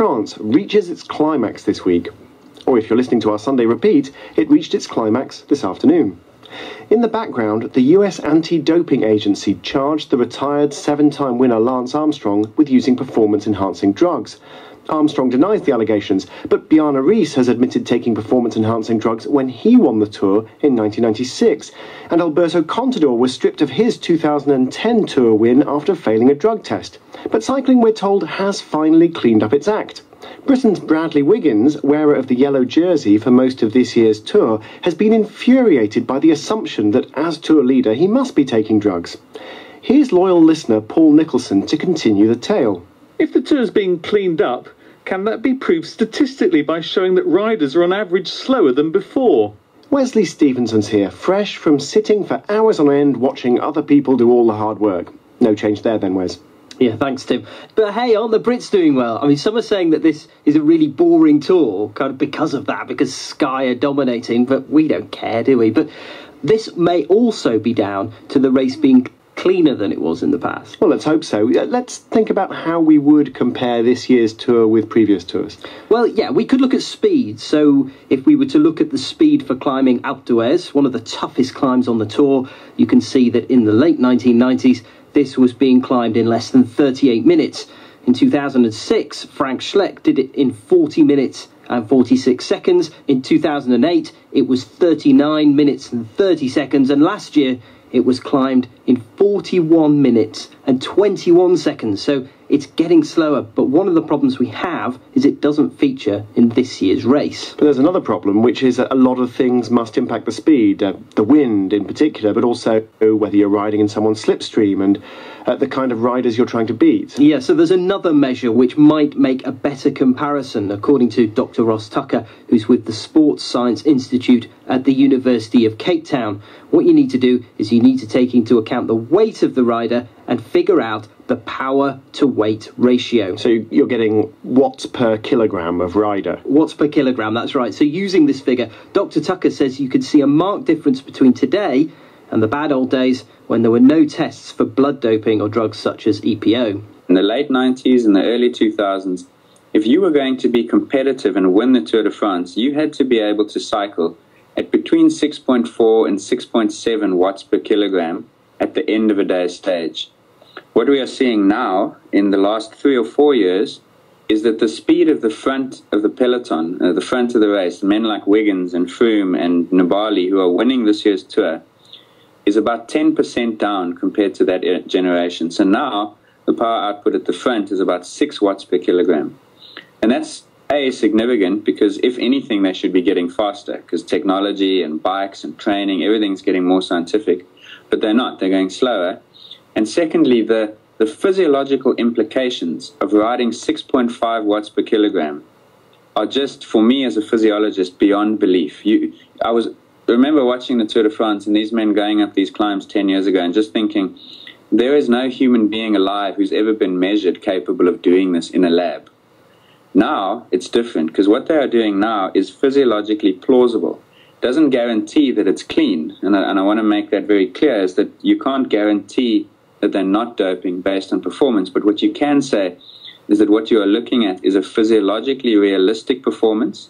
France reaches its climax this week. Or if you're listening to our Sunday repeat, it reached its climax this afternoon. In the background, the US anti-doping agency charged the retired 7-time winner Lance Armstrong with using performance-enhancing drugs. Armstrong denies the allegations, but Bjarne Riis has admitted taking performance-enhancing drugs when he won the Tour in 1996, and Alberto Contador was stripped of his 2010 Tour win after failing a drug test. But cycling, we're told, has finally cleaned up its act. Britain's Bradley Wiggins, wearer of the yellow jersey for most of this year's Tour, has been infuriated by the assumption that as Tour leader he must be taking drugs. Here's loyal listener Paul Nicholson to continue the tale. If the Tour's being cleaned up, can that be proved statistically by showing that riders are on average slower than before? Wesley Stevenson's here, fresh from sitting for hours on end watching other people do all the hard work. No change there then, Wes. Yeah, thanks, Tim. But hey, aren't the Brits doing well? I mean, some are saying that this is a really boring tour, kind of because of that, because Sky are dominating, but we don't care, do we? But this may also be down to the race being cleaner than it was in the past. Well, let's hope so. Let's think about how we would compare this year's Tour with previous Tours. Well, yeah, we could look at speed. So if we were to look at the speed for climbing Alpe d'Huez, one of the toughest climbs on the Tour, you can see that in the late 1990s, this was being climbed in less than 38 minutes. In 2006, Frank Schleck did it in 40 minutes and 46 seconds. In 2008, it was 39 minutes and 30 seconds. And last year, it was climbed in 41 minutes and 21 seconds. So it's getting slower. But one of the problems we have is it doesn't feature in this year's race. But there's another problem, which is that a lot of things must impact the speed, the wind in particular, but also whether you're riding in someone's slipstream and the kind of riders you're trying to beat. Yeah, so there's another measure which might make a better comparison, according to Dr. Ross Tucker, who's with the Sports Science Institute at the University of Cape Town. What you need to do is you need to take into account the weight of the rider and figure out the power to weight ratio. So you're getting watts per kilogram of rider. Watts per kilogram, that's right. So using this figure, Dr. Tucker says you could see a marked difference between today and the bad old days when there were no tests for blood doping or drugs such as EPO. In the late 90s and the early 2000s, if you were going to be competitive and win the Tour de France, you had to be able to cycle at between 6.4 and 6.7 watts per kilogram at the end of a day's stage. What we are seeing now in the last 3 or 4 years is that the speed of the front of the peloton, the front of the race, men like Wiggins and Froome and Nibali who are winning this year's Tour, is about 10% down compared to that generation. So now the power output at the front is about 6 watts per kilogram. And that's significant because if anything, they should be getting faster because technology and bikes and training, everything's getting more scientific. But they're not. They're going slower. And secondly, the physiological implications of riding 6.5 watts per kilogram are just, for me as a physiologist, beyond belief. I remember watching the Tour de France and these men going up these climbs 10 years ago and just thinking, there is no human being alive who's ever been measured capable of doing this in a lab. Now it's different because what they are doing now is physiologically plausible. Doesn't guarantee that it's clean, and I want to make that very clear, is that you can't guarantee that they're not doping based on performance, but what you can say is that what you are looking at is a physiologically realistic performance.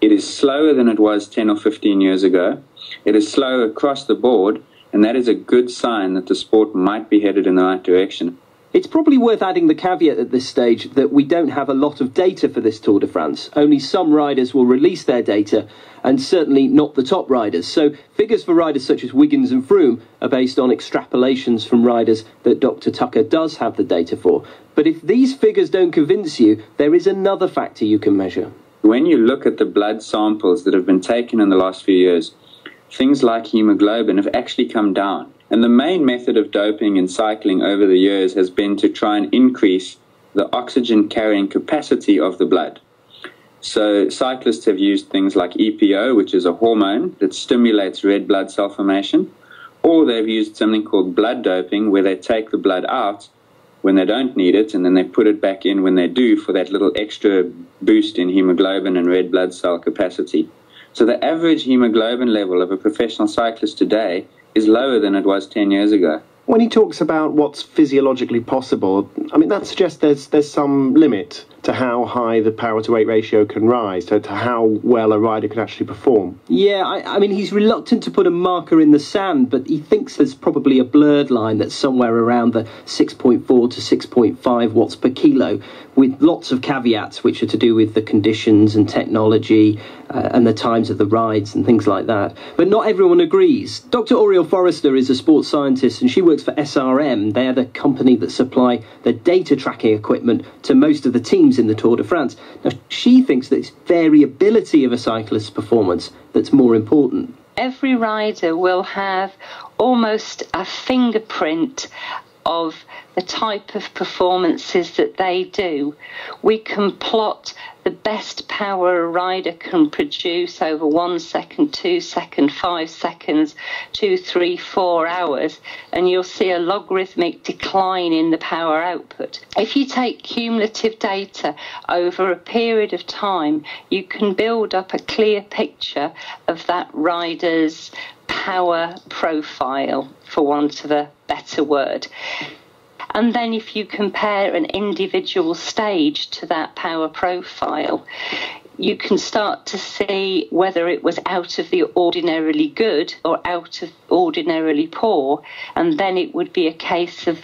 It is slower than it was 10 or 15 years ago. It is slower across the board, and that is a good sign that the sport might be headed in the right direction. It's probably worth adding the caveat at this stage that we don't have a lot of data for this Tour de France. Only some riders will release their data, and certainly not the top riders. So figures for riders such as Wiggins and Froome are based on extrapolations from riders that Dr. Tucker does have the data for. But if these figures don't convince you, there is another factor you can measure. When you look at the blood samples that have been taken in the last few years, things like hemoglobin have actually come down. And the main method of doping in cycling over the years has been to try and increase the oxygen carrying capacity of the blood. So cyclists have used things like EPO, which is a hormone that stimulates red blood cell formation, or they've used something called blood doping, where they take the blood out when they don't need it, and then they put it back in when they do for that little extra boost in hemoglobin and red blood cell capacity. So the average hemoglobin level of a professional cyclist today is lower than it was 10 years ago. When he talks about what's physiologically possible, I mean, that suggests there's some limit to how high the power to weight ratio can rise, to how well a rider can actually perform. Yeah, I mean, he's reluctant to put a marker in the sand, but he thinks there's probably a blurred line that's somewhere around the 6.4 to 6.5 watts per kilo, with lots of caveats which are to do with the conditions and technology and the times of the rides and things like that. But not everyone agrees. Dr. Oriel Forrester is a sports scientist and she works for SRM. They're the company that supply the data tracking equipment to most of the teams in the Tour de France. Now, she thinks that it's variability of a cyclist's performance that's more important. Every rider will have almost a fingerprint of the type of performances that they do. We can plot the best power a rider can produce over 1 second, 2 seconds, 5 seconds, 2, 3, 4 hours, and you'll see a logarithmic decline in the power output. If you take cumulative data over a period of time, you can build up a clear picture of that rider's power profile, for want of a better word. And then if you compare an individual stage to that power profile, you can start to see whether it was out of the ordinarily good or out of ordinarily poor. And then it would be a case of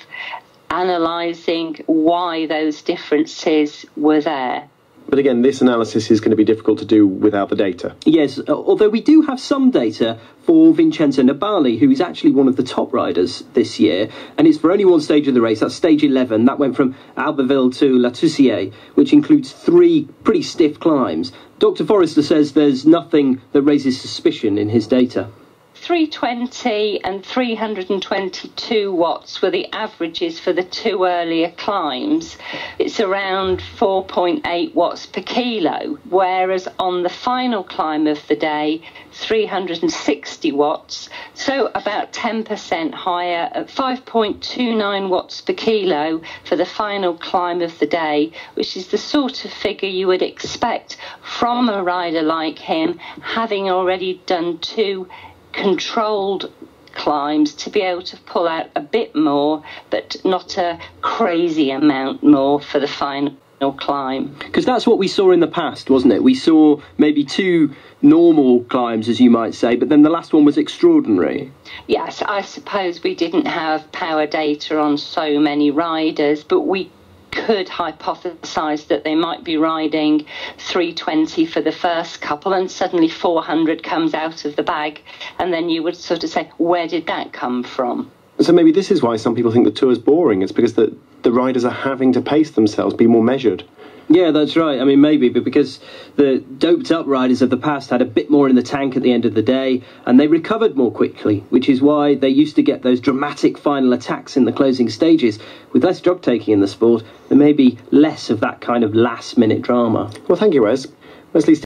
analysing why those differences were there. But again, this analysis is going to be difficult to do without the data. Yes, although we do have some data for Vincenzo Nibali, who is actually one of the top riders this year, and it's for only one stage of the race. That's stage 11. That went from Albertville to La Toussier, which includes 3 pretty stiff climbs. Dr. Forrester says there's nothing that raises suspicion in his data. 320 and 322 watts were the averages for the 2 earlier climbs. It's around 4.8 watts per kilo, whereas on the final climb of the day, 360 watts, so about 10% higher at 5.29 watts per kilo for the final climb of the day, which is the sort of figure you would expect from a rider like him, having already done 2 controlled climbs, to be able to pull out a bit more, but not a crazy amount more for the final climb. Because that's what we saw in the past, wasn't it? We saw maybe 2 normal climbs, as you might say, but then the last one was extraordinary. Yes, I suppose we didn't have power data on so many riders, but we could hypothesise that they might be riding 320 for the first couple and suddenly 400 comes out of the bag, and then you would sort of say, where did that come from? So maybe this is why some people think the tour is boring. It's because the riders are having to pace themselves, be more measured. Yeah, that's right. I mean, maybe, but because the doped-up riders of the past had a bit more in the tank at the end of the day, and they recovered more quickly, which is why they used to get those dramatic final attacks in the closing stages. With less drug-taking in the sport, there may be less of that kind of last-minute drama. Well, thank you, Wes. Wesley